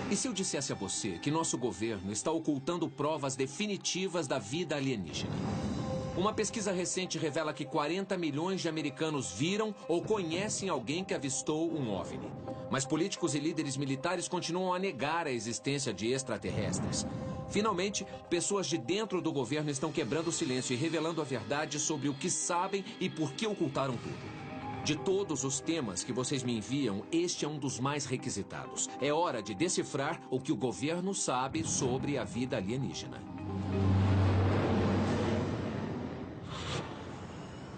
E se eu dissesse a você que nosso governo está ocultando provas definitivas da vida alienígena? Uma pesquisa recente revela que 40 milhões de americanos viram ou conhecem alguém que avistou um OVNI. Mas políticos e líderes militares continuam a negar a existência de extraterrestres. Finalmente, pessoas de dentro do governo estão quebrando o silêncio e revelando a verdade sobre o que sabem e por que ocultaram tudo. De todos os temas que vocês me enviam, este é um dos mais requisitados. É hora de decifrar o que o governo sabe sobre a vida alienígena.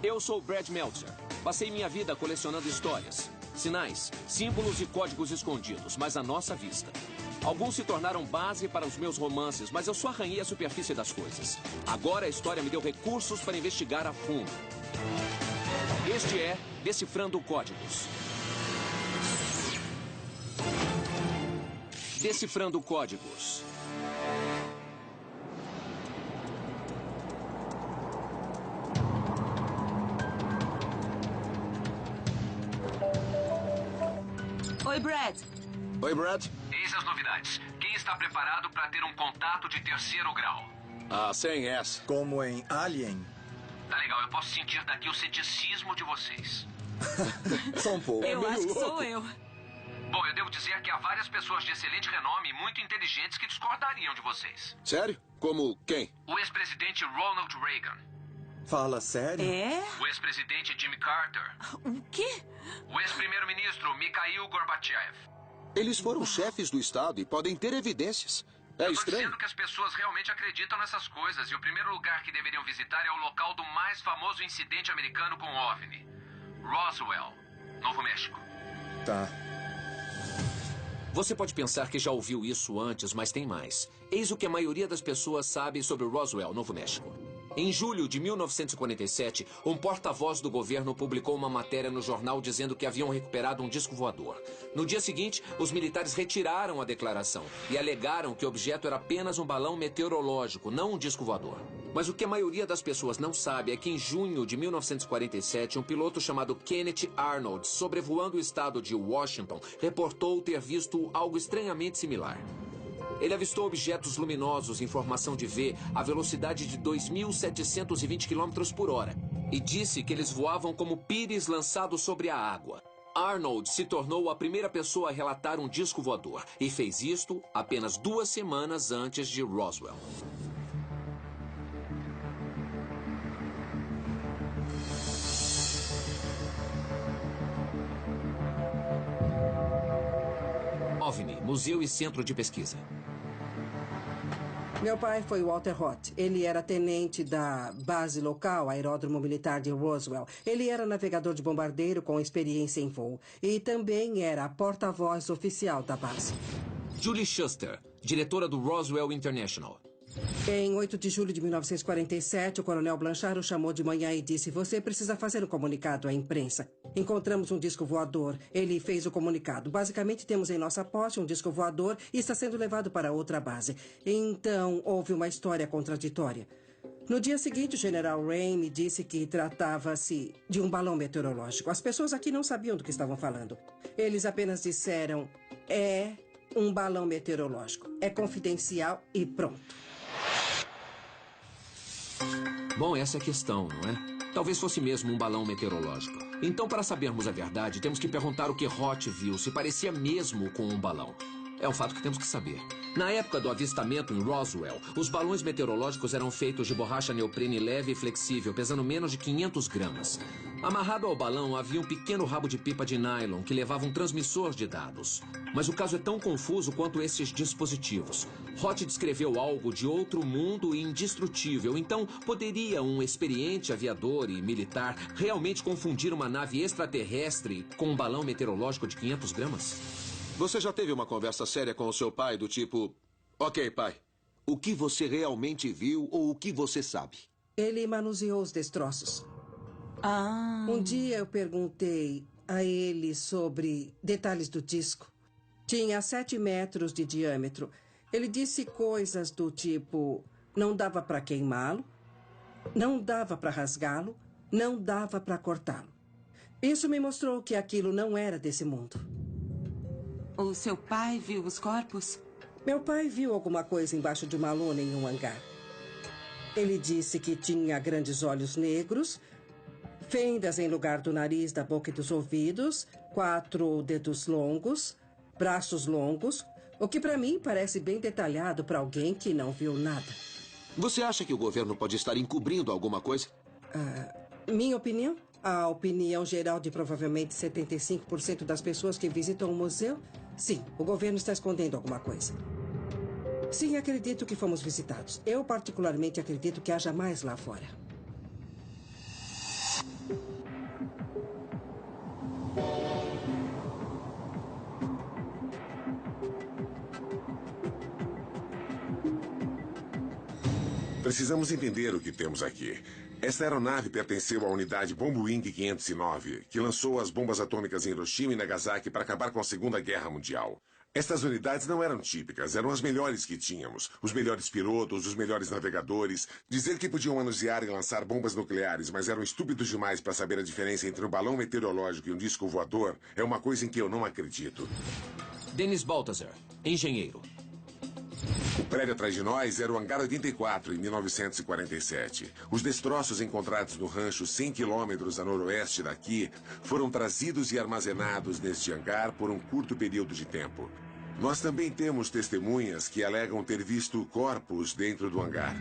Eu sou Brad Meltzer. Passei minha vida colecionando histórias, sinais, símbolos e códigos escondidos, mas à nossa vista. Alguns se tornaram base para os meus romances, mas eu só arranhei a superfície das coisas. Agora a história me deu recursos para investigar a fundo. Este é Decifrando Códigos. Decifrando Códigos. Oi, Brad. Oi, Brad. Eis as novidades. Quem está preparado para ter um contato de terceiro grau? Ah, sem essa. Como em Alien? Tá legal, eu posso sentir daqui o ceticismo de vocês. Só um pouco. Eu acho que sou eu. Bom, eu devo dizer que há várias pessoas de excelente renome e muito inteligentes que discordariam de vocês. Sério? Como quem? O ex-presidente Ronald Reagan. Fala sério? É? O ex-presidente Jimmy Carter. O quê? O ex-primeiro-ministro Mikhail Gorbachev. Eles foram chefes do Estado e podem ter evidências. É Eu tô estranho. dizendo que as pessoas realmente acreditam nessas coisas e o primeiro lugar que deveriam visitar é o local do mais famoso incidente americano com OVNI. Roswell, Novo México. Tá. Você pode pensar que já ouviu isso antes, mas tem mais. Eis o que a maioria das pessoas sabe sobre Roswell, Novo México. Em julho de 1947, um porta-voz do governo publicou uma matéria no jornal dizendo que haviam recuperado um disco voador. No dia seguinte, os militares retiraram a declaração e alegaram que o objeto era apenas um balão meteorológico, não um disco voador. Mas o que a maioria das pessoas não sabe é que em junho de 1947, um piloto chamado Kenneth Arnold, sobrevoando o estado de Washington, reportou ter visto algo estranhamente similar. Ele avistou objetos luminosos em formação de V à velocidade de 2.720 km por hora e disse que eles voavam como pires lançados sobre a água. Arnold se tornou a primeira pessoa a relatar um disco voador e fez isto apenas 2 semanas antes de Roswell. OVNI, Museu e Centro de Pesquisa. Meu pai foi Walter Roth. Ele era tenente da base local, Aeródromo Militar de Roswell. Ele era navegador de bombardeiro com experiência em voo. E também era a porta-voz oficial da base. Julie Shuster, diretora do Roswell International. Em 8 de julho de 1947, o coronel Blanchard o chamou de manhã e disse: "Você precisa fazer um comunicado à imprensa. Encontramos um disco voador." Ele fez o comunicado. "Basicamente, temos em nossa posse um disco voador e está sendo levado para outra base." Então, houve uma história contraditória. No dia seguinte, o general Ray me disse que tratava-se de um balão meteorológico. As pessoas aqui não sabiam do que estavam falando. Eles apenas disseram: "É um balão meteorológico. É confidencial e pronto." Bom, essa é a questão, não é? Talvez fosse mesmo um balão meteorológico. Então, para sabermos a verdade, temos que perguntar o que Roth viu, se parecia mesmo com um balão. É um fato que temos que saber. Na época do avistamento em Roswell, os balões meteorológicos eram feitos de borracha neoprene leve e flexível, pesando menos de 500 gramas. Amarrado ao balão havia um pequeno rabo de pipa de nylon que levava um transmissor de dados. Mas o caso é tão confuso quanto esses dispositivos. Roth descreveu algo de outro mundo e indestrutível. Então, poderia um experiente aviador e militar realmente confundir uma nave extraterrestre com um balão meteorológico de 500 gramas? Você já teve uma conversa séria com o seu pai do tipo... Ok, pai, o que você realmente viu ou o que você sabe? Ele manuseou os destroços. Ah. Um dia eu perguntei a ele sobre detalhes do disco. Tinha 7 metros de diâmetro. Ele disse coisas do tipo: não dava para queimá-lo, não dava para rasgá-lo, não dava para cortá-lo. Isso me mostrou que aquilo não era desse mundo. O seu pai viu os corpos? Meu pai viu alguma coisa embaixo de uma lona em um hangar. Ele disse que tinha grandes olhos negros, fendas em lugar do nariz, da boca e dos ouvidos, 4 dedos longos, braços longos, o que para mim parece bem detalhado para alguém que não viu nada. Você acha que o governo pode estar encobrindo alguma coisa? Minha opinião? A opinião geral de provavelmente 75% das pessoas que visitam o museu? Sim, o governo está escondendo alguma coisa. Sim, acredito que fomos visitados. Eu particularmente acredito que haja mais lá fora. Precisamos entender o que temos aqui. Esta aeronave pertenceu à unidade Bombwing 509, que lançou as bombas atômicas em Hiroshima e Nagasaki para acabar com a Segunda Guerra Mundial. Estas unidades não eram típicas, eram as melhores que tínhamos. Os melhores pilotos, os melhores navegadores. Dizer que podiam manusear e lançar bombas nucleares, mas eram estúpidos demais para saber a diferença entre um balão meteorológico e um disco voador, é uma coisa em que eu não acredito. Dennis Baltazar, engenheiro. O prédio atrás de nós era o Hangar 84, em 1947. Os destroços encontrados no rancho 100 quilômetros a noroeste daqui foram trazidos e armazenados neste hangar por um curto período de tempo. Nós também temos testemunhas que alegam ter visto corpos dentro do hangar.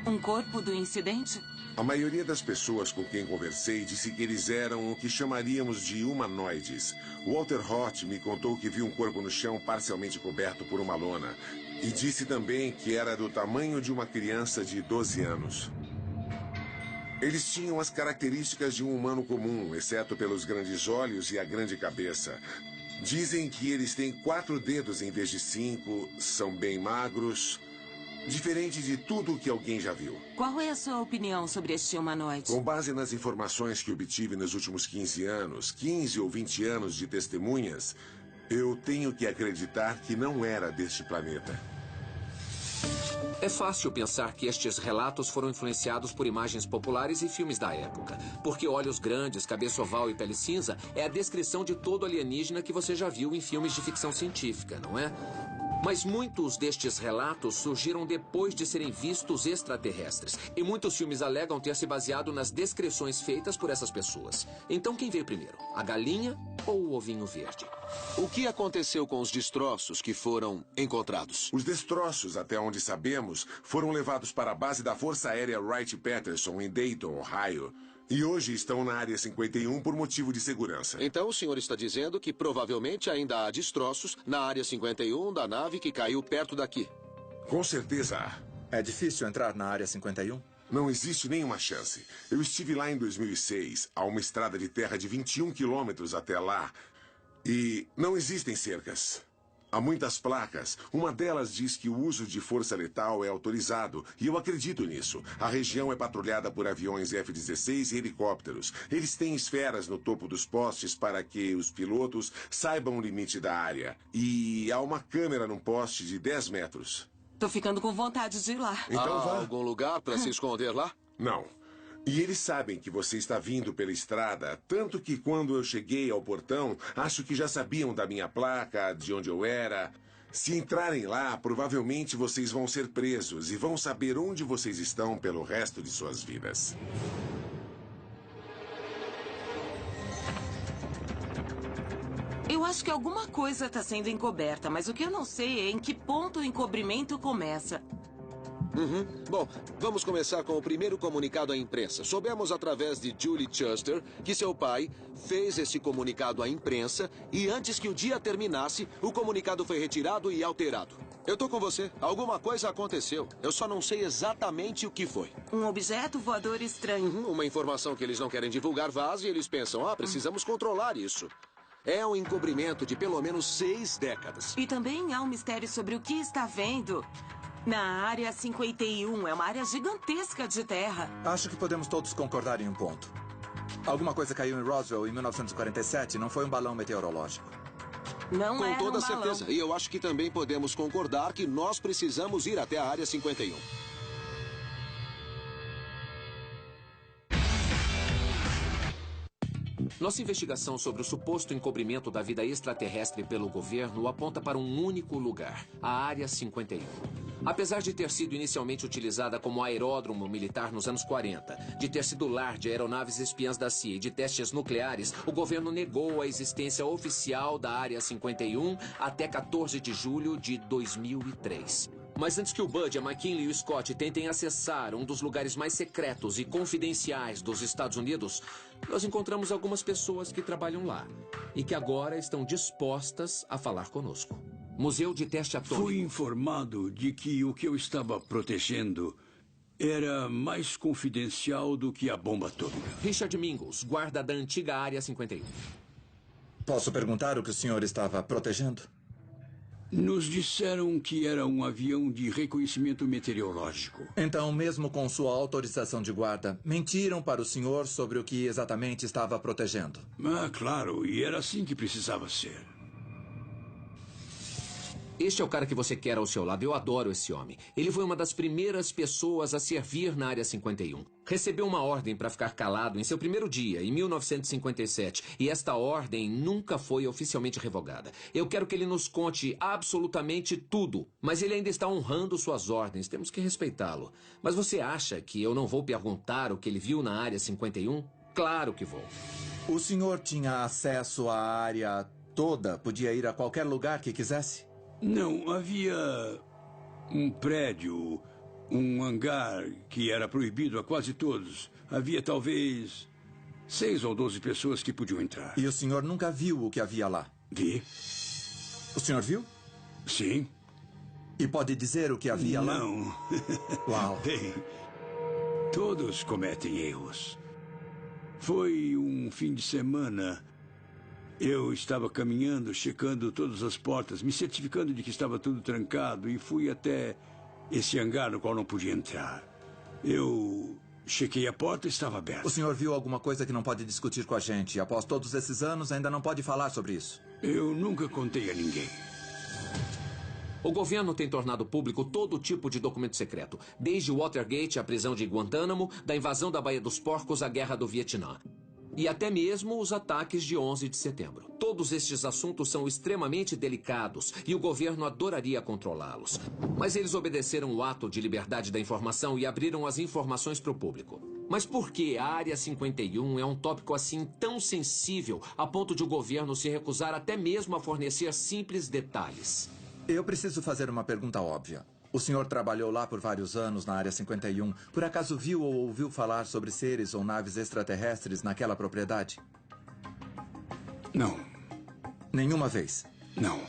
Um corpo do incidente? A maioria das pessoas com quem conversei disse que eles eram o que chamaríamos de humanoides. Walter Roth me contou que viu um corpo no chão parcialmente coberto por uma lona. E disse também que era do tamanho de uma criança de 12 anos. Eles tinham as características de um humano comum, exceto pelos grandes olhos e a grande cabeça. Dizem que eles têm 4 dedos em vez de 5, são bem magros... Diferente de tudo o que alguém já viu. Qual é a sua opinião sobre este humanoide? Com base nas informações que obtive nos últimos 15 anos, 15 ou 20 anos de testemunhas, eu tenho que acreditar que não era deste planeta. É fácil pensar que estes relatos foram influenciados por imagens populares e filmes da época. Porque olhos grandes, cabeça oval e pele cinza é a descrição de todo alienígena que você já viu em filmes de ficção científica, não é? Mas muitos destes relatos surgiram depois de serem vistos extraterrestres. E muitos filmes alegam ter se baseado nas descrições feitas por essas pessoas. Então quem veio primeiro? A galinha ou o ovinho verde? O que aconteceu com os destroços que foram encontrados? Os destroços, até onde sabemos, foram levados para a base da Força Aérea Wright-Patterson, em Dayton, Ohio. E hoje estão na Área 51 por motivo de segurança. Então o senhor está dizendo que provavelmente ainda há destroços na Área 51 da nave que caiu perto daqui. Com certeza há. É difícil entrar na Área 51? Não existe nenhuma chance. Eu estive lá em 2006, a uma estrada de terra de 21 quilômetros até lá. E não existem cercas. Há muitas placas. Uma delas diz que o uso de força letal é autorizado, e eu acredito nisso. A região é patrulhada por aviões F-16 e helicópteros. Eles têm esferas no topo dos postes para que os pilotos saibam o limite da área. E há uma câmera num poste de 10 metros. Tô ficando com vontade de ir lá. Então Há vá. algum lugar para se esconder lá? Não. E eles sabem que você está vindo pela estrada, tanto que quando eu cheguei ao portão, acho que já sabiam da minha placa, de onde eu era. Se entrarem lá, provavelmente vocês vão ser presos e vão saber onde vocês estão pelo resto de suas vidas. Eu acho que alguma coisa está sendo encoberta, mas o que eu não sei é em que ponto o encobrimento começa. Bom, vamos começar com o primeiro comunicado à imprensa. Soubemos através de Julie Chester que seu pai fez esse comunicado à imprensa e antes que o dia terminasse, o comunicado foi retirado e alterado. Eu tô com você. Alguma coisa aconteceu. Eu só não sei exatamente o que foi. Um objeto voador estranho. Uma informação que eles não querem divulgar vaza e eles pensam, precisamos controlar isso. É um encobrimento de pelo menos 6 décadas. E também há um mistério sobre o que está vendo na Área 51. É uma área gigantesca de terra. Acho que podemos todos concordar em um ponto. Alguma coisa caiu em Roswell em 1947, não foi um balão meteorológico. Não Com era toda um balão. certeza. E eu acho que também podemos concordar que nós precisamos ir até a Área 51. Nossa investigação sobre o suposto encobrimento da vida extraterrestre pelo governo aponta para um único lugar, a Área 51. Apesar de ter sido inicialmente utilizada como aeródromo militar nos anos 40, de ter sido lar de aeronaves espiãs da CIA e de testes nucleares, o governo negou a existência oficial da Área 51 até 14 de julho de 2003. Mas antes que o Bud, a McKinley e o Scott tentem acessar um dos lugares mais secretos e confidenciais dos Estados Unidos, nós encontramos algumas pessoas que trabalham lá e que agora estão dispostas a falar conosco. Museu de Teste Atômico. Fui informado de que o que eu estava protegendo era mais confidencial do que a bomba atômica. Richard Mingus, guarda da antiga Área 51. Posso perguntar o que o senhor estava protegendo? Nos disseram que era um avião de reconhecimento meteorológico. Então, mesmo com sua autorização de guarda, mentiram para o senhor sobre o que exatamente estava protegendo? Ah, claro, e era assim que precisava ser. Este é o cara que você quer ao seu lado. Eu adoro esse homem. Ele foi uma das primeiras pessoas a servir na Área 51. Recebeu uma ordem para ficar calado em seu primeiro dia, em 1957. E esta ordem nunca foi oficialmente revogada. Eu quero que ele nos conte absolutamente tudo. Mas ele ainda está honrando suas ordens. Temos que respeitá-lo. Mas você acha que eu não vou perguntar o que ele viu na Área 51? Claro que vou. O senhor tinha acesso à área toda? Podia ir a qualquer lugar que quisesse? Não, havia um prédio, um hangar que era proibido a quase todos. Havia talvez 6 ou 12 pessoas que podiam entrar. E o senhor nunca viu o que havia lá? Vi. O senhor viu? Sim. E pode dizer o que havia lá? Não. Uau. Bem, todos cometem erros. Foi um fim de semana. Eu estava caminhando, checando todas as portas, me certificando de que estava tudo trancado e fui até esse hangar no qual não podia entrar. Eu chequei a porta e estava aberta. O senhor viu alguma coisa que não pode discutir com a gente? Após todos esses anos, ainda não pode falar sobre isso? Eu nunca contei a ninguém. O governo tem tornado público todo tipo de documento secreto, desde o Watergate, a prisão de Guantánamo, da invasão da Baía dos Porcos à Guerra do Vietnã. E até mesmo os ataques de 11 de setembro. Todos estes assuntos são extremamente delicados e o governo adoraria controlá-los. Mas eles obedeceram o ato de liberdade da informação e abriram as informações para o público. Mas por que a Área 51 é um tópico assim tão sensível a ponto de o governo se recusar até mesmo a fornecer simples detalhes? Eu preciso fazer uma pergunta óbvia. O senhor trabalhou lá por vários anos, na Área 51. Por acaso viu ou ouviu falar sobre seres ou naves extraterrestres naquela propriedade? Não. Nenhuma vez? Não.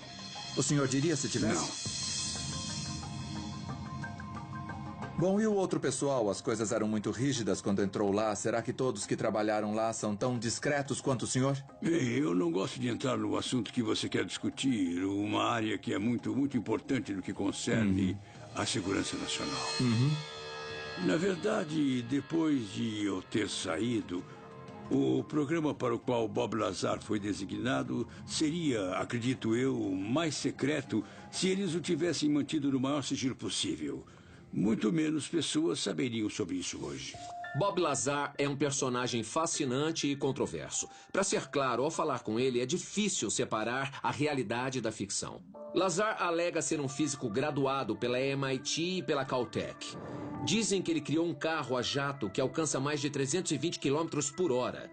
O senhor diria se tivesse? Não. Bom, e o outro pessoal? As coisas eram muito rígidas quando entrou lá. Será que todos que trabalharam lá são tão discretos quanto o senhor? Bem, eu não gosto de entrar no assunto que você quer discutir. Uma área que é muito importante no que concerne a segurança nacional. Na verdade, depois de eu ter saído, o programa para o qual Bob Lazar foi designado seria, acredito eu, mais secreto se eles o tivessem mantido no maior sigilo possível. Muito menos pessoas saberiam sobre isso hoje. Bob Lazar é um personagem fascinante e controverso. Para ser claro, ao falar com ele, é difícil separar a realidade da ficção. Lazar alega ser um físico graduado pela MIT e pela Caltech. Dizem que ele criou um carro a jato que alcança mais de 320 km por hora.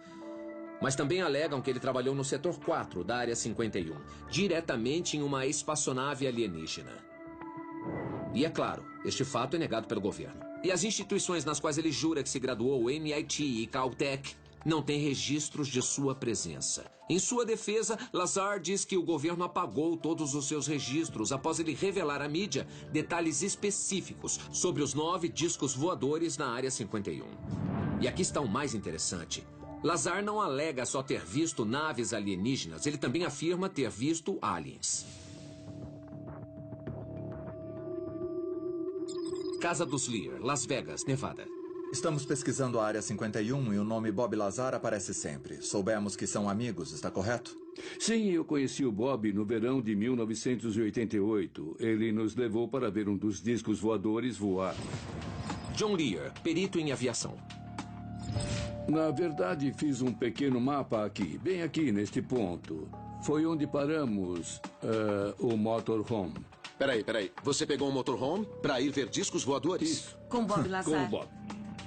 Mas também alegam que ele trabalhou no setor 4 da Área 51, diretamente em uma espaçonave alienígena. E é claro, este fato é negado pelo governo. E as instituições nas quais ele jura que se graduou, MIT e Caltech, não têm registros de sua presença. Em sua defesa, Lazar diz que o governo apagou todos os seus registros após ele revelar à mídia detalhes específicos sobre os 9 discos voadores na Área 51. E aqui está o mais interessante. Lazar não alega só ter visto naves alienígenas, ele também afirma ter visto aliens. Casa dos Lear, Las Vegas, Nevada. Estamos pesquisando a Área 51 e o nome Bob Lazar aparece sempre. Soubemos que são amigos, está correto? Sim, eu conheci o Bob no verão de 1988. Ele nos levou para ver um dos discos voadores voar. John Lear, perito em aviação. Na verdade, fiz um pequeno mapa aqui, bem aqui, neste ponto. Foi onde paramos o motorhome. Peraí. Você pegou um motorhome para ir ver discos voadores? Isso. Com Bob Com Lazar. o Bob.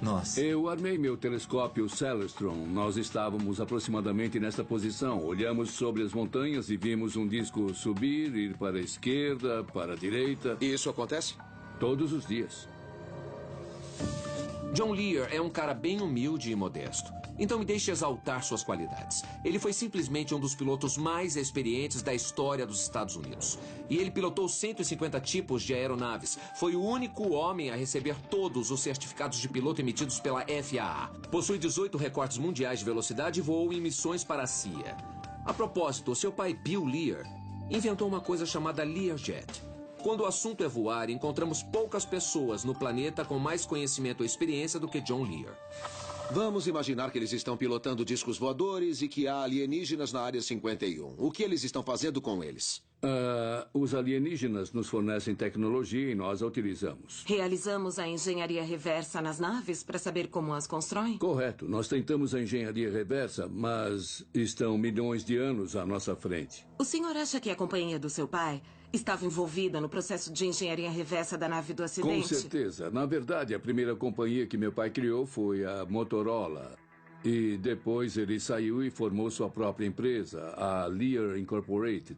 Nossa. Eu armei meu telescópio Celestron. Nós estávamos aproximadamente nesta posição. Olhamos sobre as montanhas e vimos um disco subir, ir para a esquerda, para a direita. E isso acontece? Todos os dias. John Lear é um cara bem humilde e modesto. Então me deixe exaltar suas qualidades. Ele foi simplesmente um dos pilotos mais experientes da história dos Estados Unidos. E ele pilotou 150 tipos de aeronaves. Foi o único homem a receber todos os certificados de piloto emitidos pela FAA. Possui 18 recordes mundiais de velocidade e voou em missões para a CIA. A propósito, seu pai Bill Lear inventou uma coisa chamada Learjet. Quando o assunto é voar, encontramos poucas pessoas no planeta com mais conhecimento e experiência do que John Lear. Vamos imaginar que eles estão pilotando discos voadores e que há alienígenas na Área 51. O que eles estão fazendo com eles? Os alienígenas nos fornecem tecnologia e nós a utilizamos. Realizamos a engenharia reversa nas naves para saber como as constroem? Correto. Nós tentamos a engenharia reversa, mas estão milhões de anos à nossa frente. O senhor acha que a companhia do seu pai estava envolvida no processo de engenharia reversa da nave do acidente? Com certeza. Na verdade, a primeira companhia que meu pai criou foi a Motorola. E depois ele saiu e formou sua própria empresa, a Lear Incorporated.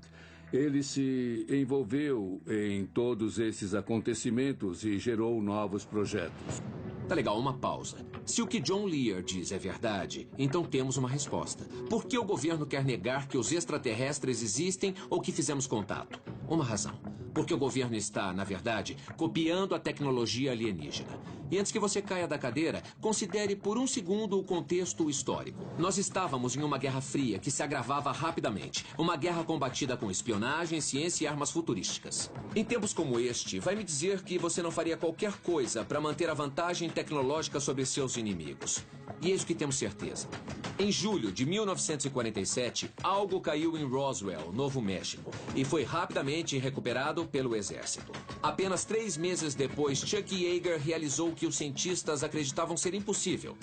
Ele se envolveu em todos esses acontecimentos e gerou novos projetos. Tá legal, uma pausa. Se o que John Lear diz é verdade, então temos uma resposta. Por que o governo quer negar que os extraterrestres existem ou que fizemos contato? Uma razão. Porque o governo está, na verdade, copiando a tecnologia alienígena. E antes que você caia da cadeira, considere por um segundo o contexto histórico. Nós estávamos em uma guerra fria que se agravava rapidamente. Uma guerra combatida com espionagem, ciência e armas futurísticas. Em tempos como este, vai me dizer que você não faria qualquer coisa para manter a vantagem tecnológica sobre seus inimigos. E eis o que temos certeza. Em julho de 1947, algo caiu em Roswell, Novo México, e foi rapidamente recuperado pelo exército. Apenas 3 meses depois, Chuck Yeager realizou o que os cientistas acreditavam ser impossível.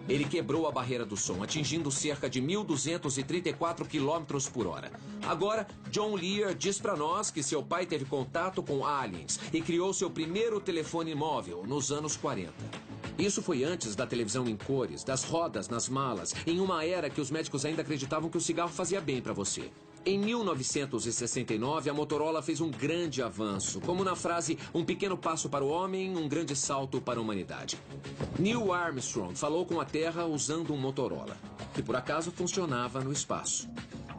Ele quebrou a barreira do som, atingindo cerca de 1.234 km por hora. Agora, John Lear diz para nós que seu pai teve contato com aliens e criou seu primeiro telefone móvel nos anos 40. Isso foi antes da televisão em cores, das rodas nas malas, em uma era que os médicos ainda acreditavam que o cigarro fazia bem para você. Em 1969, a Motorola fez um grande avanço, como na frase, um pequeno passo para o homem, um grande salto para a humanidade. Neil Armstrong falou com a Terra usando um Motorola, que por acaso funcionava no espaço.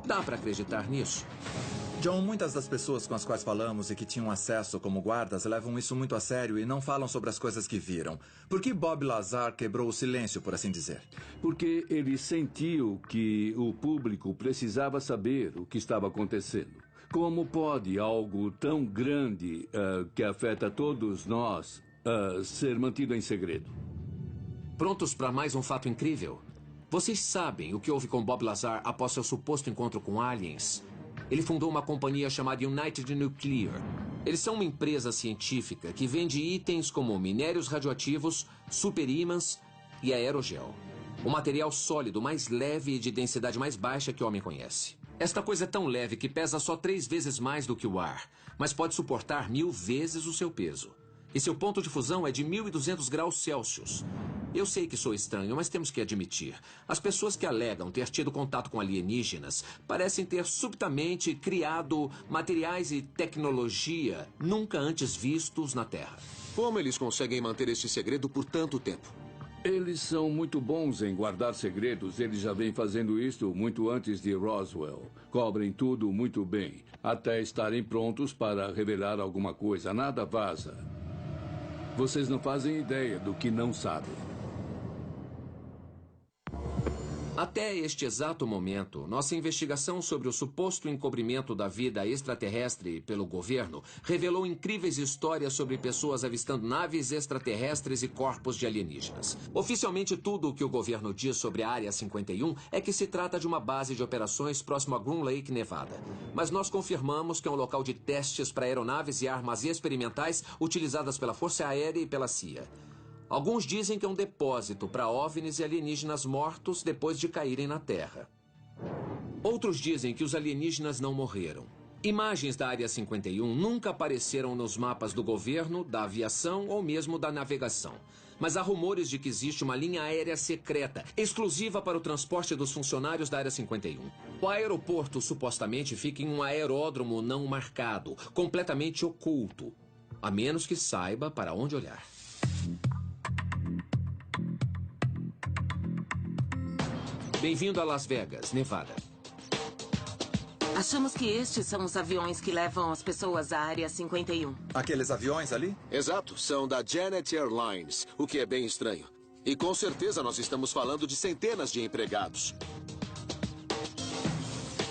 Dá para acreditar nisso? John, muitas das pessoas com as quais falamos e que tinham acesso como guardas levam isso muito a sério e não falam sobre as coisas que viram. Por que Bob Lazar quebrou o silêncio, por assim dizer? Porque ele sentiu que o público precisava saber o que estava acontecendo. Como pode algo tão grande que afeta todos nós ser mantido em segredo? Prontos para mais um fato incrível? Vocês sabem o que houve com Bob Lazar após seu suposto encontro com aliens? Ele fundou uma companhia chamada United Nuclear. Eles são uma empresa científica que vende itens como minérios radioativos, superímãs e aerogel. O material sólido mais leve e de densidade mais baixa que o homem conhece. Esta coisa é tão leve que pesa só 3 vezes mais do que o ar, mas pode suportar 1000 vezes o seu peso. E seu ponto de fusão é de 1.200 graus Celsius. Eu sei que sou estranho, mas temos que admitir. As pessoas que alegam ter tido contato com alienígenas parecem ter subitamente criado materiais e tecnologia nunca antes vistos na Terra. Como eles conseguem manter este segredo por tanto tempo? Eles são muito bons em guardar segredos. Eles já vêm fazendo isto muito antes de Roswell. Cobrem tudo muito bem, até estarem prontos para revelar alguma coisa. Nada vaza. Vocês não fazem ideia do que não sabem. Até este exato momento, nossa investigação sobre o suposto encobrimento da vida extraterrestre pelo governo revelou incríveis histórias sobre pessoas avistando naves extraterrestres e corpos de alienígenas. Oficialmente, tudo o que o governo diz sobre a Área 51 é que se trata de uma base de operações próximo a Groom Lake, Nevada. Mas nós confirmamos que é um local de testes para aeronaves e armas experimentais utilizadas pela Força Aérea e pela CIA. Alguns dizem que é um depósito para OVNIs e alienígenas mortos depois de caírem na Terra. Outros dizem que os alienígenas não morreram. Imagens da Área 51 nunca apareceram nos mapas do governo, da aviação ou mesmo da navegação. Mas há rumores de que existe uma linha aérea secreta, exclusiva para o transporte dos funcionários da Área 51. O aeroporto supostamente fica em um aeródromo não marcado, completamente oculto, a menos que saiba para onde olhar. Bem-vindo a Las Vegas, Nevada. Achamos que estes são os aviões que levam as pessoas à Área 51. Aqueles aviões ali? Exato, são da Janet Airlines, o que é bem estranho. E com certeza nós estamos falando de centenas de empregados.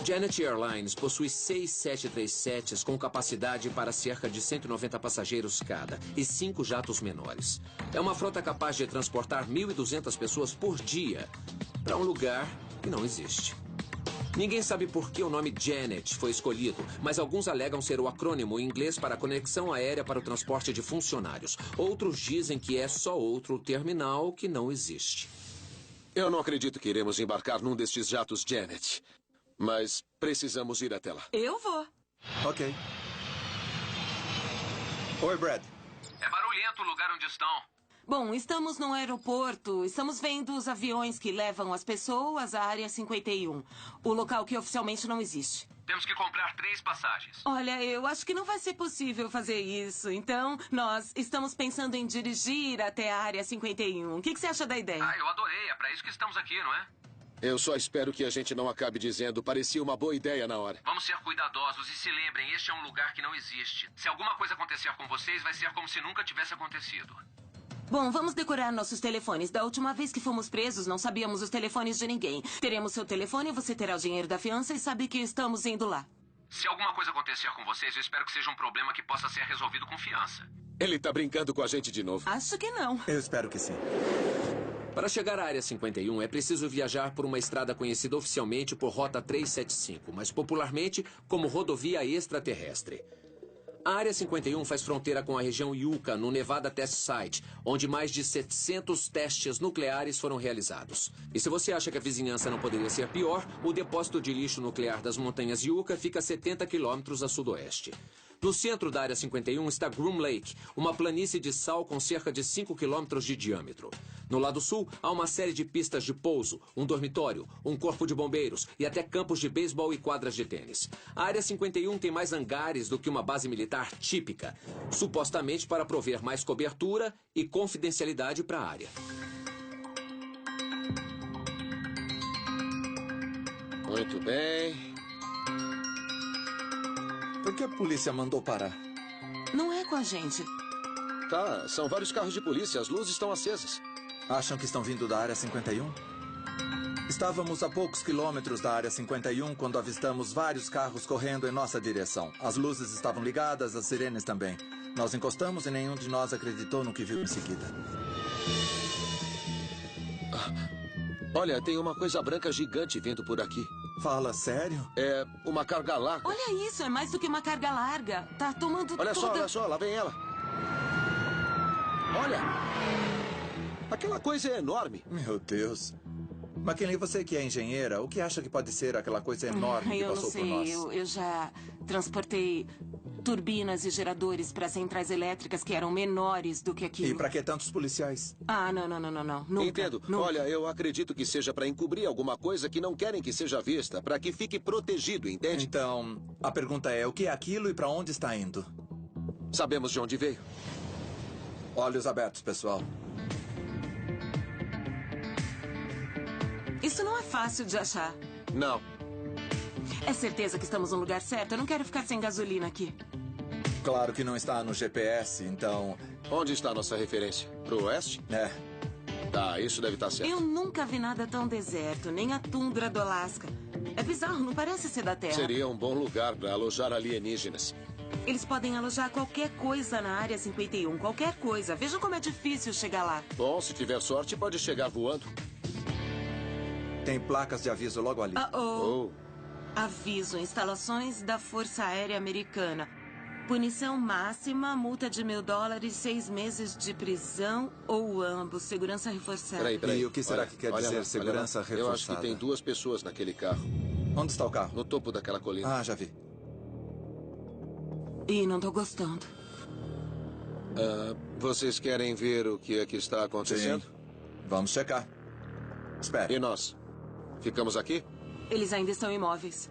Janet Airlines possui 6 737s com capacidade para cerca de 190 passageiros cada e 5 jatos menores. É uma frota capaz de transportar 1.200 pessoas por dia para um lugar que não existe. Ninguém sabe por que o nome Janet foi escolhido, mas alguns alegam ser o acrônimo em inglês para Conexão Aérea para o Transporte de Funcionários. Outros dizem que é só outro terminal que não existe. Eu não acredito que iremos embarcar num destes jatos Janet. Mas precisamos ir até lá. Eu vou. Ok. Oi, Brad. É barulhento o lugar onde estão. Bom, estamos no aeroporto. Estamos vendo os aviões que levam as pessoas à Área 51. O local que oficialmente não existe. Temos que comprar 3 passagens. Olha, eu acho que não vai ser possível fazer isso. Então, nós estamos pensando em dirigir até a Área 51. O que você acha da ideia? Eu adorei. É para isso que estamos aqui, não é? Eu só espero que a gente não acabe dizendo parecia uma boa ideia na hora. Vamos ser cuidadosos e se lembrem, este é um lugar que não existe. Se alguma coisa acontecer com vocês, vai ser como se nunca tivesse acontecido. Bom, vamos decorar nossos telefones. Da última vez que fomos presos, não sabíamos os telefones de ninguém. Teremos seu telefone, você terá o dinheiro da fiança e sabe que estamos indo lá. Se alguma coisa acontecer com vocês, eu espero que seja um problema que possa ser resolvido com fiança. Ele tá brincando com a gente de novo. Acho que não. Eu espero que sim. Para chegar à Área 51, é preciso viajar por uma estrada conhecida oficialmente por Rota 375, mas popularmente como Rodovia Extraterrestre. A Área 51 faz fronteira com a região Yucca, no Nevada Test Site, onde mais de 700 testes nucleares foram realizados. E se você acha que a vizinhança não poderia ser pior, o depósito de lixo nuclear das montanhas Yucca fica a 70 quilômetros a sudoeste. No centro da Área 51 está Groom Lake, uma planície de sal com cerca de 5 quilômetros de diâmetro. No lado sul, há uma série de pistas de pouso, um dormitório, um corpo de bombeiros e até campos de beisebol e quadras de tênis. A Área 51 tem mais hangares do que uma base militar típica, supostamente para prover mais cobertura e confidencialidade para a área. Muito bem. Por que a polícia mandou parar? Não é com a gente. Tá, são vários carros de polícia, as luzes estão acesas. Acham que estão vindo da Área 51? Estávamos a poucos quilômetros da Área 51 quando avistamos vários carros correndo em nossa direção. As luzes estavam ligadas, as sirenes também. Nós encostamos e nenhum de nós acreditou no que viu em seguida. Olha, tem uma coisa branca gigante vindo por aqui. Fala sério? É uma carga larga. Olha isso, é mais do que uma carga larga. Tá tomando Olha toda... só, lá vem ela. Olha! Aquela coisa é enorme. Meu Deus. McKinley, você que é engenheira, o que acha que pode ser aquela coisa enorme que passou por nós? Eu já transportei turbinas e geradores para centrais elétricas que eram menores do que aquilo. E para que tantos policiais? Não. Nunca, Entendo. nunca. Olha, eu acredito que seja para encobrir alguma coisa que não querem que seja vista, para que fique protegido, entende? Então, a pergunta é, o que é aquilo e para onde está indo? Sabemos de onde veio. Olhos abertos, pessoal. Isso não é fácil de achar. Não. É certeza que estamos no lugar certo? Eu não quero ficar sem gasolina aqui. Claro que não está no GPS, então... Onde está a nossa referência? Pro oeste? É. Tá, isso deve estar certo. Eu nunca vi nada tão deserto, nem a tundra do Alasca. É bizarro, não parece ser da Terra. Seria um bom lugar para alojar alienígenas. Eles podem alojar qualquer coisa na Área 51, qualquer coisa. Vejam como é difícil chegar lá. Bom, se tiver sorte, pode chegar voando. Tem placas de aviso logo ali. Oh. Aviso, instalações da Força Aérea Americana. Punição máxima, multa de $1.000, 6 meses de prisão ou ambos. Segurança reforçada. Peraí. E o que será que quer dizer segurança reforçada? Eu acho que tem 2 pessoas naquele carro. Onde está o carro? No topo daquela colina. Ah, já vi. Ih, não tô gostando. Vocês querem ver o que é que está acontecendo? Sim. Vamos checar. Espere. E nós? Ficamos aqui? Eles ainda estão imóveis.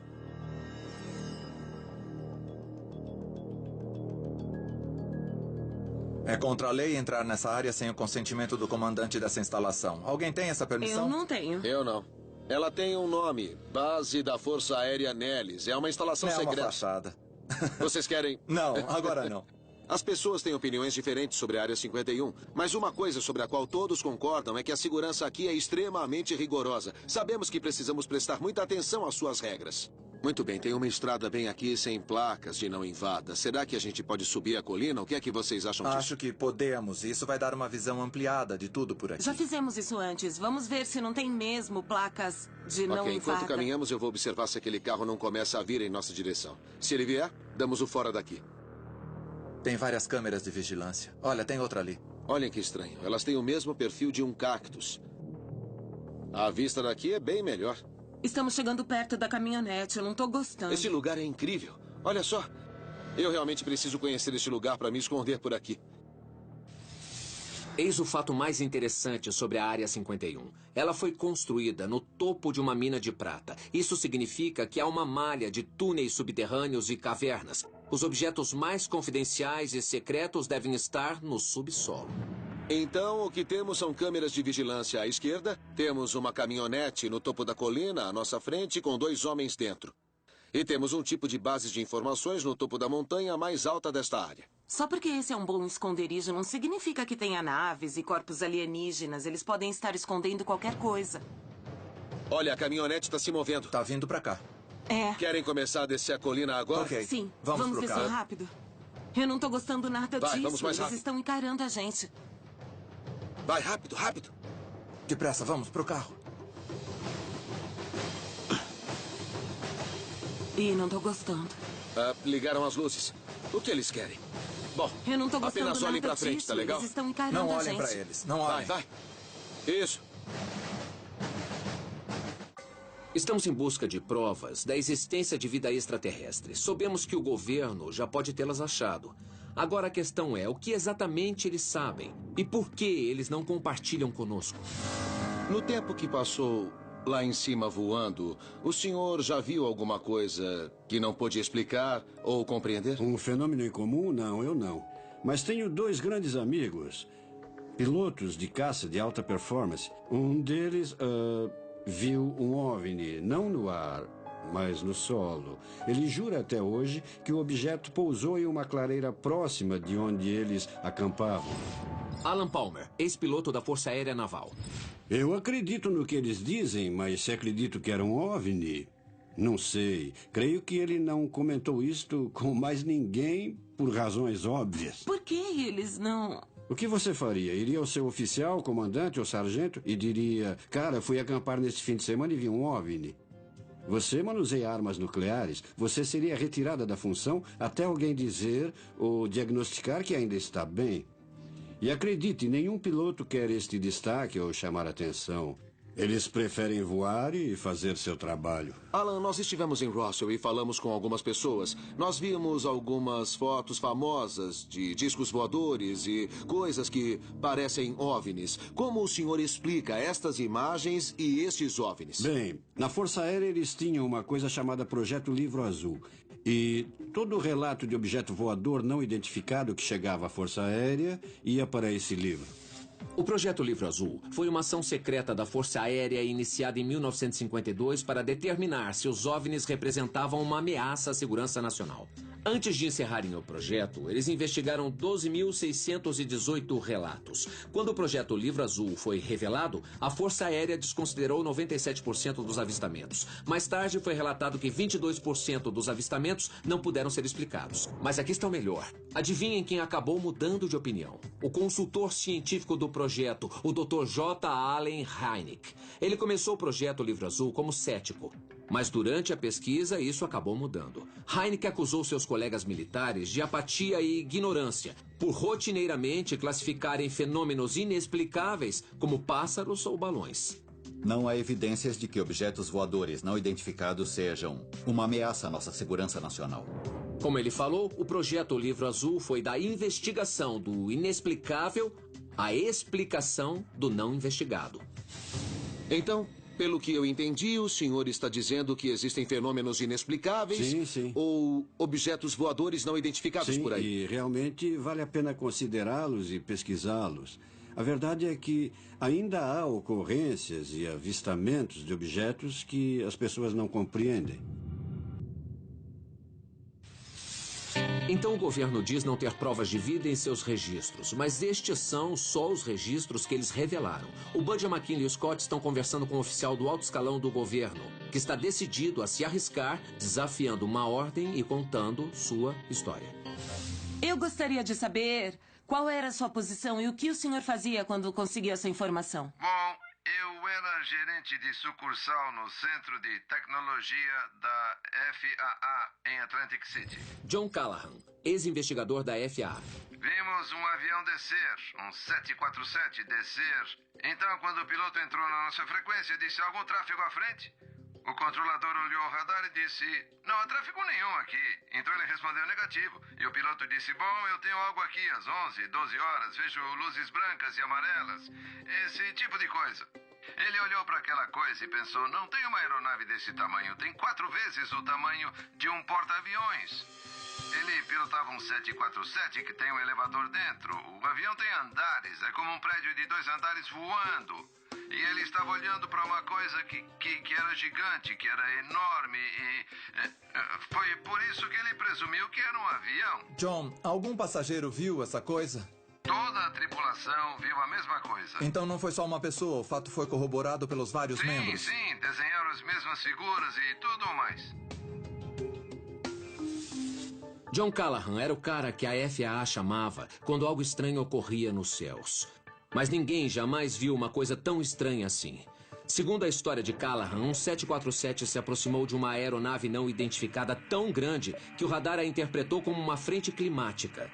É contra a lei entrar nessa área sem o consentimento do comandante dessa instalação. Alguém tem essa permissão? Eu não tenho. Eu não. Ela tem um nome. Base da Força Aérea Nellis. É uma instalação secreta. É uma fachada. Vocês querem... Não, agora não. As pessoas têm opiniões diferentes sobre a Área 51, mas uma coisa sobre a qual todos concordam é que a segurança aqui é extremamente rigorosa. Sabemos que precisamos prestar muita atenção às suas regras. Muito bem, tem uma estrada bem aqui sem placas de não invada. Será que a gente pode subir a colina? O que é que vocês acham disso? Acho que podemos. Isso vai dar uma visão ampliada de tudo por aqui. Já fizemos isso antes. Vamos ver se não tem mesmo placas de não invada. Enquanto caminhamos, eu vou observar se aquele carro não começa a vir em nossa direção. Se ele vier, damos o fora daqui. Tem várias câmeras de vigilância. Olha, tem outra ali. Olhem que estranho. Elas têm o mesmo perfil de um cactus. A vista daqui é bem melhor. Estamos chegando perto da caminhonete. Eu não tô gostando. Esse lugar é incrível. Olha só. Eu realmente preciso conhecer este lugar para me esconder por aqui. Eis o fato mais interessante sobre a Área 51. Ela foi construída no topo de uma mina de prata. Isso significa que há uma malha de túneis subterrâneos e cavernas. Os objetos mais confidenciais e secretos devem estar no subsolo. Então, o que temos são câmeras de vigilância à esquerda. Temos uma caminhonete no topo da colina, à nossa frente, com 2 homens dentro. E temos um tipo de base de informações no topo da montanha mais alta desta área. Só porque esse é um bom esconderijo não significa que tenha naves e corpos alienígenas. Eles podem estar escondendo qualquer coisa. Olha, a caminhonete está se movendo. Tá vindo pra cá. É. Querem começar a descer a colina agora? Ok. Sim. Vamos pro descer carro. rápido. Eu não tô gostando nada Vai, disso. vamos mais Eles rápido. estão encarando a gente. Vai, rápido, rápido. Depressa, vamos pro carro. Ih, não tô gostando. Ligaram as luzes. O que eles querem? Bom, Eu não tô gostando apenas olhem nada pra frente, disso. tá legal? Eles estão encarando Não a olhem gente. pra eles. Não olhem. Vai. Isso. Estamos em busca de provas da existência de vida extraterrestre. Soubemos que o governo já pode tê-las achado. Agora a questão é, o que exatamente eles sabem? E por que eles não compartilham conosco? No tempo que passou lá em cima voando, o senhor já viu alguma coisa que não pôde explicar ou compreender? Um fenômeno incomum? Não, eu não. Mas tenho 2 grandes amigos, pilotos de caça de alta performance. Um deles viu um OVNI, não no ar, mas no solo. Ele jura até hoje que o objeto pousou em uma clareira próxima de onde eles acampavam. Alan Palmer, ex-piloto da Força Aérea Naval. Eu acredito no que eles dizem, mas se acredito que era um OVNI, não sei. Creio que ele não comentou isto com mais ninguém por razões óbvias. Por que eles não... O que você faria? Iria ao seu oficial, comandante ou sargento e diria: cara, fui acampar neste fim de semana e vi um OVNI. Você manuseia armas nucleares, você seria retirada da função até alguém dizer ou diagnosticar que ainda está bem. E acredite, nenhum piloto quer este destaque ou chamar atenção. Eles preferem voar e fazer seu trabalho. Alan, nós estivemos em Roswell e falamos com algumas pessoas. Nós vimos algumas fotos famosas de discos voadores e coisas que parecem OVNIs. Como o senhor explica estas imagens e estes OVNIs? Bem, na Força Aérea eles tinham uma coisa chamada Projeto Livro Azul. E todo relato de objeto voador não identificado que chegava à Força Aérea ia para esse livro. O Projeto Livro Azul foi uma ação secreta da Força Aérea iniciada em 1952 para determinar se os OVNIs representavam uma ameaça à segurança nacional. Antes de encerrarem o projeto, eles investigaram 12.618 relatos. Quando o Projeto Livro Azul foi revelado, a Força Aérea desconsiderou 97% dos avistamentos. Mais tarde foi relatado que 22% dos avistamentos não puderam ser explicados. Mas aqui está o melhor. Adivinhem quem acabou mudando de opinião? O consultor científico do projeto, o Dr. J. Allen Hynek. Ele começou o Projeto Livro Azul como cético. Mas durante a pesquisa, isso acabou mudando. Hynek acusou seus colegas militares de apatia e ignorância por rotineiramente classificarem fenômenos inexplicáveis como pássaros ou balões. Não há evidências de que objetos voadores não identificados sejam uma ameaça à nossa segurança nacional. Como ele falou, o projeto Livro Azul foi da investigação do inexplicável à explicação do não investigado. Então, pelo que eu entendi, o senhor está dizendo que existem fenômenos inexplicáveis Sim. ou objetos voadores não identificados por aí. E realmente vale a pena considerá-los e pesquisá-los. A verdade é que ainda há ocorrências e avistamentos de objetos que as pessoas não compreendem. Então o governo diz não ter provas de vida em seus registros, mas estes são só os registros que eles revelaram. O Bud, McKinley e o Scott estão conversando com um oficial do alto escalão do governo, que está decidido a se arriscar, desafiando uma ordem e contando sua história. Eu gostaria de saber qual era a sua posição e o que o senhor fazia quando conseguia essa informação. Bom, eu era gerente de sucursal no Centro de Tecnologia da FAA em Atlantic City. John Callahan, ex-investigador da FAA. Vimos um avião descer, um 747 descer. Então, quando o piloto entrou na nossa frequência, disse: algum tráfego à frente? O controlador olhou o radar e disse: não há tráfego nenhum aqui. Então ele respondeu negativo. E o piloto disse: bom, eu tenho algo aqui às 11, 12 horas. Vejo luzes brancas e amarelas. Esse tipo de coisa. Ele olhou para aquela coisa e pensou: não tem uma aeronave desse tamanho. Tem 4 vezes o tamanho de um porta-aviões. Ele pilotava um 747 que tem um elevador dentro. O avião tem andares. É como um prédio de 2 andares voando. E ele estava olhando para uma coisa que era gigante, que era enorme e... foi por isso que ele presumiu que era um avião. John, algum passageiro viu essa coisa? Toda a tripulação viu a mesma coisa. Então não foi só uma pessoa, o fato foi corroborado pelos vários membros. Sim, desenharam as mesmas figuras e tudo mais. John Callahan era o cara que a FAA chamava quando algo estranho ocorria nos céus. Mas ninguém jamais viu uma coisa tão estranha assim. Segundo a história de Callahan, um 747 se aproximou de uma aeronave não identificada tão grande que o radar a interpretou como uma frente climática.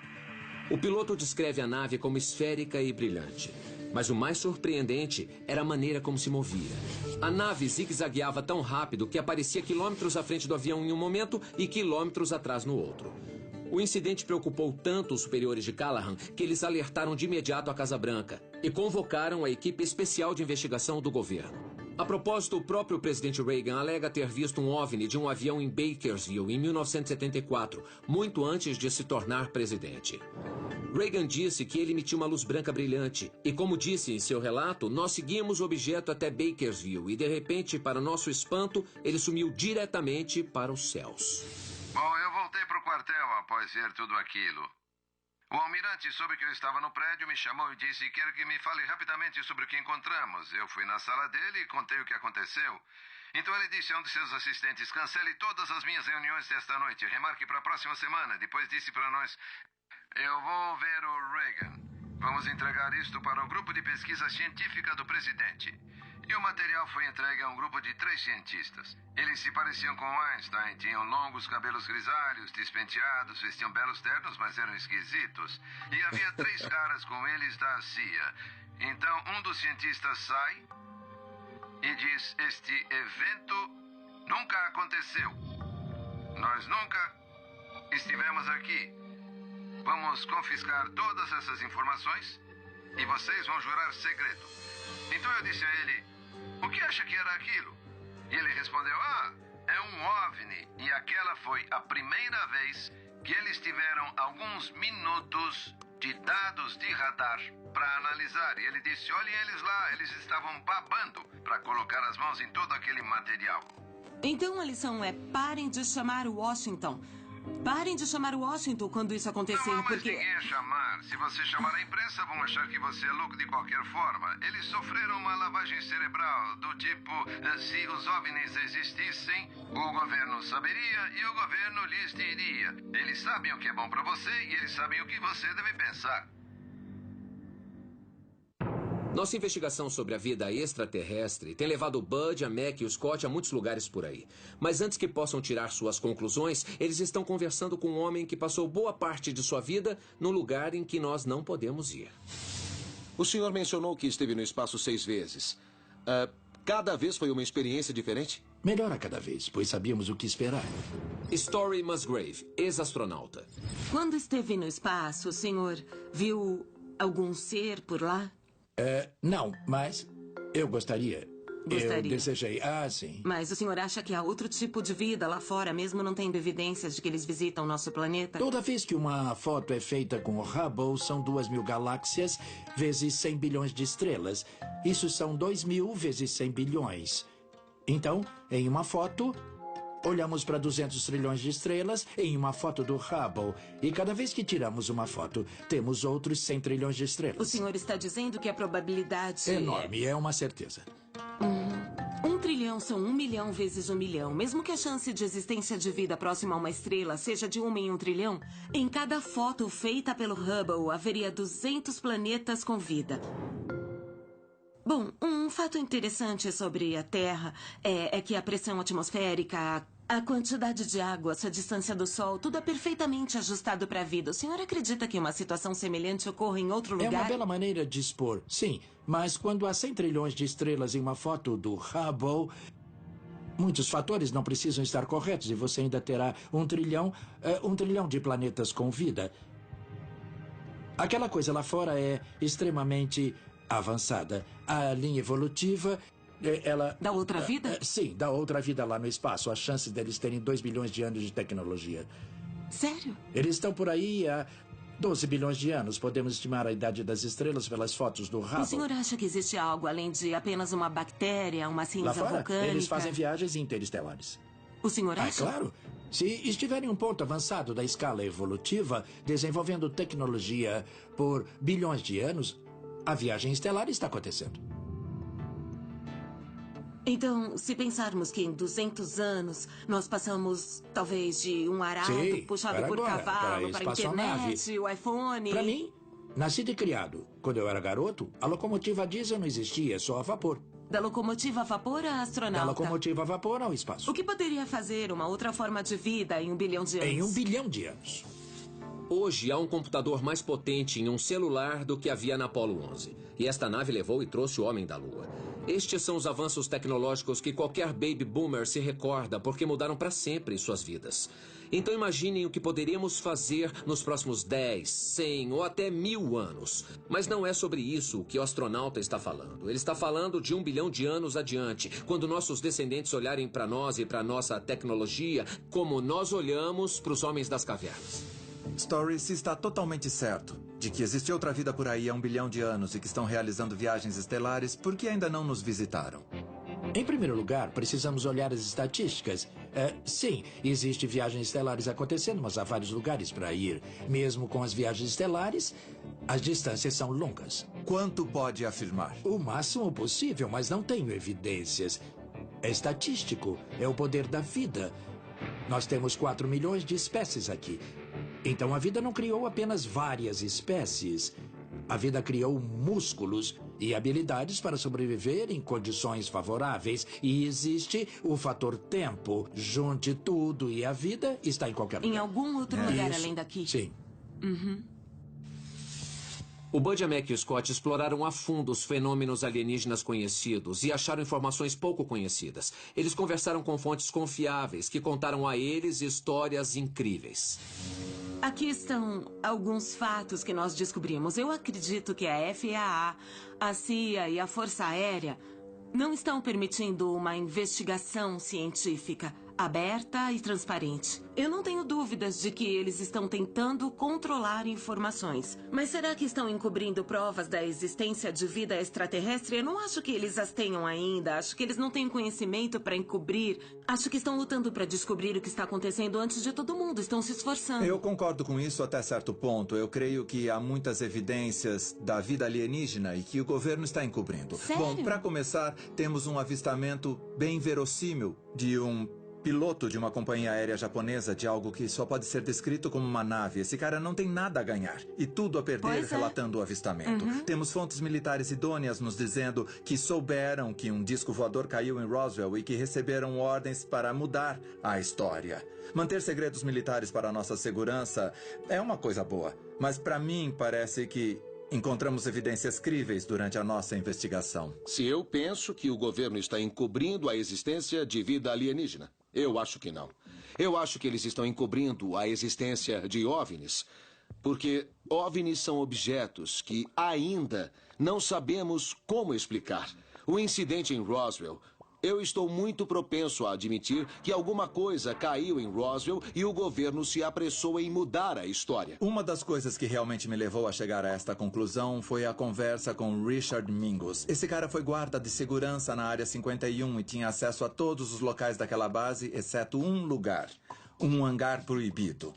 O piloto descreve a nave como esférica e brilhante. Mas o mais surpreendente era a maneira como se movia. A nave zigue-zagueava tão rápido que aparecia quilômetros à frente do avião em um momento e quilômetros atrás no outro. O incidente preocupou tanto os superiores de Callahan que eles alertaram de imediato a Casa Branca e convocaram a equipe especial de investigação do governo. A propósito, o próprio presidente Reagan alega ter visto um OVNI de um avião em Bakersville em 1974, muito antes de se tornar presidente. Reagan disse que ele emitiu uma luz branca brilhante e, como disse em seu relato, nós seguimos o objeto até Bakersville e, de repente, para nosso espanto, ele sumiu diretamente para os céus. Bom, eu voltei para o quartel após ver tudo aquilo. O almirante soube que eu estava no prédio, me chamou e disse: quero que me fale rapidamente sobre o que encontramos. Eu fui na sala dele e contei o que aconteceu. Então ele disse a um de seus assistentes: cancele todas as minhas reuniões desta noite, remarque para a próxima semana. Depois disse para nós: eu vou ver o Reagan. Vamos entregar isto para o grupo de pesquisa científica do presidente. E o material foi entregue a um grupo de 3 cientistas. Eles se pareciam com Einstein, tinham longos cabelos grisalhos, despenteados, vestiam belos ternos, mas eram esquisitos. E havia 3 caras com eles da CIA. Então, um dos cientistas sai e diz: este evento nunca aconteceu. Nós nunca estivemos aqui. Vamos confiscar todas essas informações e vocês vão jurar segredo. Então eu disse a ele: o que acha que era aquilo? E ele respondeu: é um OVNI. E aquela foi a primeira vez que eles tiveram alguns minutos de dados de radar para analisar. E ele disse: olhem eles lá, eles estavam babando para colocar as mãos em todo aquele material. Então a lição é: parem de chamar Washington. Parem de chamar Washington quando isso acontecer, não há mais porque... ninguém a chamar. Se você chamar a imprensa, vão achar que você é louco de qualquer forma. Eles sofreram uma lavagem cerebral, do tipo, se os OVNIs existissem, o governo saberia e o governo lhes diria. Eles sabem o que é bom para você e eles sabem o que você deve pensar. Nossa investigação sobre a vida extraterrestre tem levado o Bud, a Mac e o Scott a muitos lugares por aí. Mas antes que possam tirar suas conclusões, eles estão conversando com um homem que passou boa parte de sua vida num lugar em que nós não podemos ir. O senhor mencionou que esteve no espaço 6 vezes. Cada vez foi uma experiência diferente? Melhor a cada vez, pois sabíamos o que esperar. Story Musgrave, ex-astronauta. Quando esteve no espaço, o senhor viu algum ser por lá? Não, mas eu gostaria. Eu desejei. Sim. Mas o senhor acha que há outro tipo de vida lá fora, mesmo não tendo evidências de que eles visitam nosso planeta? Toda vez que uma foto é feita com o Hubble, são 2.000 galáxias vezes 100 bilhões de estrelas. Isso são 2.000 vezes 100 bilhões. Então, em uma foto, olhamos para 200 trilhões de estrelas em uma foto do Hubble. E cada vez que tiramos uma foto, temos outros 100 trilhões de estrelas. O senhor está dizendo que a probabilidade... Enorme, é uma certeza. 1 trilhão são 1 milhão vezes 1 milhão. Mesmo que a chance de existência de vida próxima a uma estrela seja de 1 em 1 trilhão, em cada foto feita pelo Hubble haveria 200 planetas com vida. Bom, um fato interessante sobre a Terra é que a pressão atmosférica, a quantidade de água, sua distância do Sol, tudo é perfeitamente ajustado para a vida. O senhor acredita que uma situação semelhante ocorra em outro lugar? É uma bela maneira de expor, sim. Mas quando há 100 trilhões de estrelas em uma foto do Hubble, muitos fatores não precisam estar corretos e você ainda terá 1 trilhão de planetas com vida. Aquela coisa lá fora é extremamente avançada. A linha evolutiva, ela... Da outra vida? Sim, da outra vida lá no espaço. A chance deles terem 2 bilhões de anos de tecnologia. Sério? Eles estão por aí há 12 bilhões de anos. Podemos estimar a idade das estrelas pelas fotos do Hubble. O senhor acha que existe algo além de apenas uma bactéria, uma cinza lá fora, vulcânica? Eles fazem viagens interestelares. O senhor acha? Claro. Se estiverem em um ponto avançado da escala evolutiva, desenvolvendo tecnologia por bilhões de anos, a viagem estelar está acontecendo. Então, se pensarmos que em 200 anos nós passamos, talvez, de um arado puxado por cavalo para a internet, o iPhone... Para mim, nascido e criado. Quando eu era garoto, a locomotiva a diesel não existia, só a vapor. Da locomotiva a vapor à astronauta. Da locomotiva a vapor ao espaço. O que poderia fazer uma outra forma de vida em 1 bilhão de anos? Em 1 bilhão de anos. Hoje há um computador mais potente em um celular do que havia na Apollo 11. E esta nave levou e trouxe o homem da Lua. Estes são os avanços tecnológicos que qualquer baby boomer se recorda porque mudaram para sempre suas vidas. Então imaginem o que poderíamos fazer nos próximos 10, 100 ou até 1000 anos. Mas não é sobre isso que o astronauta está falando. Ele está falando de 1 bilhão de anos adiante, quando nossos descendentes olharem para nós e para nossa tecnologia como nós olhamos para os homens das cavernas. Story, se está totalmente certo de que existe outra vida por aí há 1 bilhão de anos e que estão realizando viagens estelares, por que ainda não nos visitaram? Em primeiro lugar, precisamos olhar as estatísticas. Sim, existem viagens estelares acontecendo, mas há vários lugares para ir. Mesmo com as viagens estelares, as distâncias são longas. Quanto pode afirmar? O máximo possível, mas não tenho evidências. É estatístico, é o poder da vida. Nós temos 4 milhões de espécies aqui. Então a vida não criou apenas várias espécies. A vida criou músculos e habilidades para sobreviver em condições favoráveis. E existe o fator tempo. Junte tudo e a vida está em qualquer lugar. Em algum outro lugar além daqui? Sim. O Bud, a Mac e o Scott exploraram a fundo os fenômenos alienígenas conhecidos e acharam informações pouco conhecidas. Eles conversaram com fontes confiáveis que contaram a eles histórias incríveis. Aqui estão alguns fatos que nós descobrimos. Eu acredito que a FAA, a CIA e a Força Aérea não estão permitindo uma investigação científica aberta e transparente. Eu não tenho dúvidas de que eles estão tentando controlar informações. Mas será que estão encobrindo provas da existência de vida extraterrestre? Eu não acho que eles as tenham ainda. Acho que eles não têm conhecimento para encobrir. Acho que estão lutando para descobrir o que está acontecendo antes de todo mundo. Estão se esforçando. Eu concordo com isso até certo ponto. Eu creio que há muitas evidências da vida alienígena e que o governo está encobrindo. Sério? Bom, para começar, temos um avistamento bem verossímil de um piloto de uma companhia aérea japonesa de algo que só pode ser descrito como uma nave. Esse cara não tem nada a ganhar e tudo a perder relatando o avistamento. Temos fontes militares idôneas nos dizendo que souberam que um disco voador caiu em Roswell e que receberam ordens para mudar a história. Manter segredos militares para a nossa segurança é uma coisa boa, mas para mim parece que encontramos evidências críveis durante a nossa investigação. Se eu penso que o governo está encobrindo a existência de vida alienígena, eu acho que não. Eu acho que eles estão encobrindo a existência de OVNIs, porque OVNIs são objetos que ainda não sabemos como explicar. O incidente em Roswell, eu estou muito propenso a admitir que alguma coisa caiu em Roswell e o governo se apressou em mudar a história. Uma das coisas que realmente me levou a chegar a esta conclusão foi a conversa com Richard Mingus. Esse cara foi guarda de segurança na Área 51 e tinha acesso a todos os locais daquela base, exceto um lugar, um hangar proibido.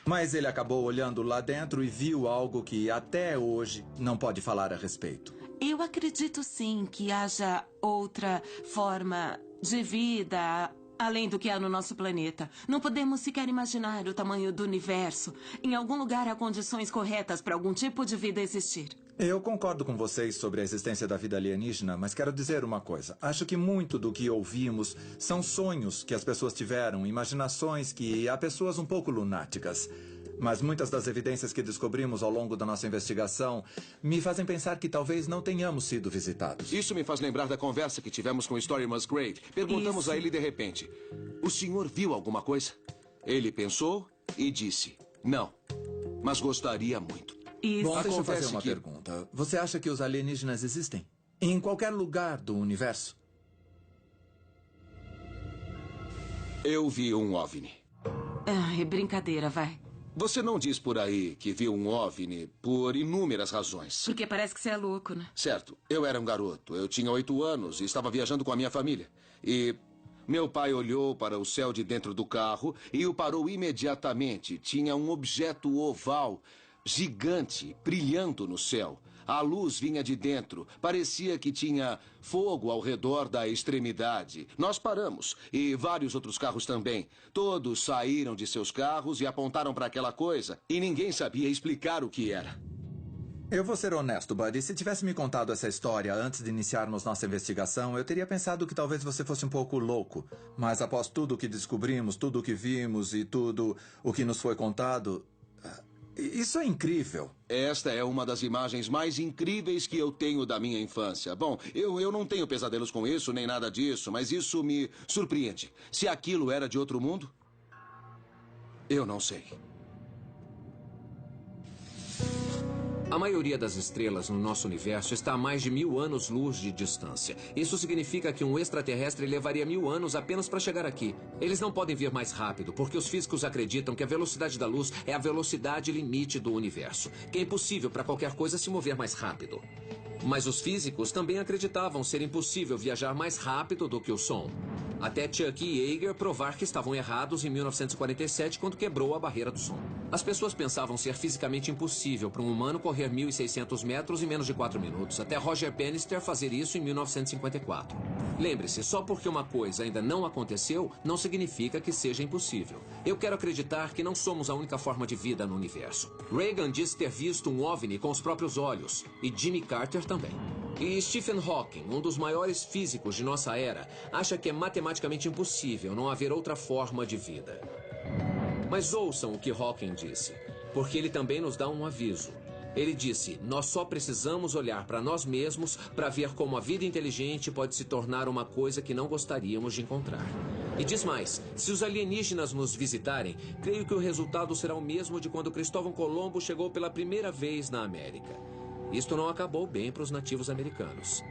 Mas ele acabou olhando lá dentro e viu algo que até hoje não pode falar a respeito. Eu acredito sim que haja outra forma de vida além do que há no nosso planeta. Não podemos sequer imaginar o tamanho do universo. Em algum lugar há condições corretas para algum tipo de vida existir. Eu concordo com vocês sobre a existência da vida alienígena, mas quero dizer uma coisa. Acho que muito do que ouvimos são sonhos que as pessoas tiveram, imaginações que há pessoas um pouco lunáticas. Mas muitas das evidências que descobrimos ao longo da nossa investigação me fazem pensar que talvez não tenhamos sido visitados. Isso me faz lembrar da conversa que tivemos com Story Musgrave. Perguntamos a ele de repente: o senhor viu alguma coisa? Ele pensou e disse: não, mas gostaria muito. Bom, deixa eu fazer uma pergunta. Você acha que os alienígenas existem? Em qualquer lugar do universo? Eu vi um OVNI. É brincadeira, vai. Você não diz por aí que viu um OVNI por inúmeras razões. Porque parece que você é louco, né? Certo. Eu era um garoto. Eu tinha 8 anos e estava viajando com a minha família. E meu pai olhou para o céu de dentro do carro e o parou imediatamente. Tinha um objeto oval, gigante, brilhando no céu. A luz vinha de dentro. Parecia que tinha fogo ao redor da extremidade. Nós paramos. E vários outros carros também. Todos saíram de seus carros e apontaram para aquela coisa. E ninguém sabia explicar o que era. Eu vou ser honesto, Buddy. Se tivesse me contado essa história antes de iniciarmos nossa investigação, eu teria pensado que talvez você fosse um pouco louco. Mas após tudo o que descobrimos, tudo o que vimos e tudo o que nos foi contado... Isso é incrível. Esta é uma das imagens mais incríveis que eu tenho da minha infância. Bom, eu não tenho pesadelos com isso, nem nada disso, mas isso me surpreende. Se aquilo era de outro mundo, eu não sei. A maioria das estrelas no nosso universo está a mais de 1000 anos-luz de distância. Isso significa que um extraterrestre levaria 1000 anos apenas para chegar aqui. Eles não podem vir mais rápido, porque os físicos acreditam que a velocidade da luz é a velocidade limite do universo, que é impossível para qualquer coisa se mover mais rápido. Mas os físicos também acreditavam ser impossível viajar mais rápido do que o som. Até Chuck e Yeager provar que estavam errados em 1947, quando quebrou a barreira do som. As pessoas pensavam ser fisicamente impossível para um humano correr 1.600 metros em menos de 4 minutos, até Roger Bannister fazer isso em 1954. Lembre-se, só porque uma coisa ainda não aconteceu, não significa que seja impossível. Eu quero acreditar que não somos a única forma de vida no universo. Reagan disse ter visto um OVNI com os próprios olhos, e Jimmy Carter também. E Stephen Hawking, um dos maiores físicos de nossa era, acha que é matematicamente impossível não haver outra forma de vida. Mas ouçam o que Hawking disse, porque ele também nos dá um aviso. Ele disse: nós só precisamos olhar para nós mesmos para ver como a vida inteligente pode se tornar uma coisa que não gostaríamos de encontrar. E diz mais: se os alienígenas nos visitarem, creio que o resultado será o mesmo de quando Cristóvão Colombo chegou pela primeira vez na América. Isto não acabou bem para os nativos americanos.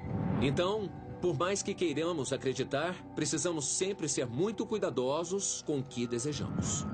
Então, por mais que queiramos acreditar, precisamos sempre ser muito cuidadosos com o que desejamos.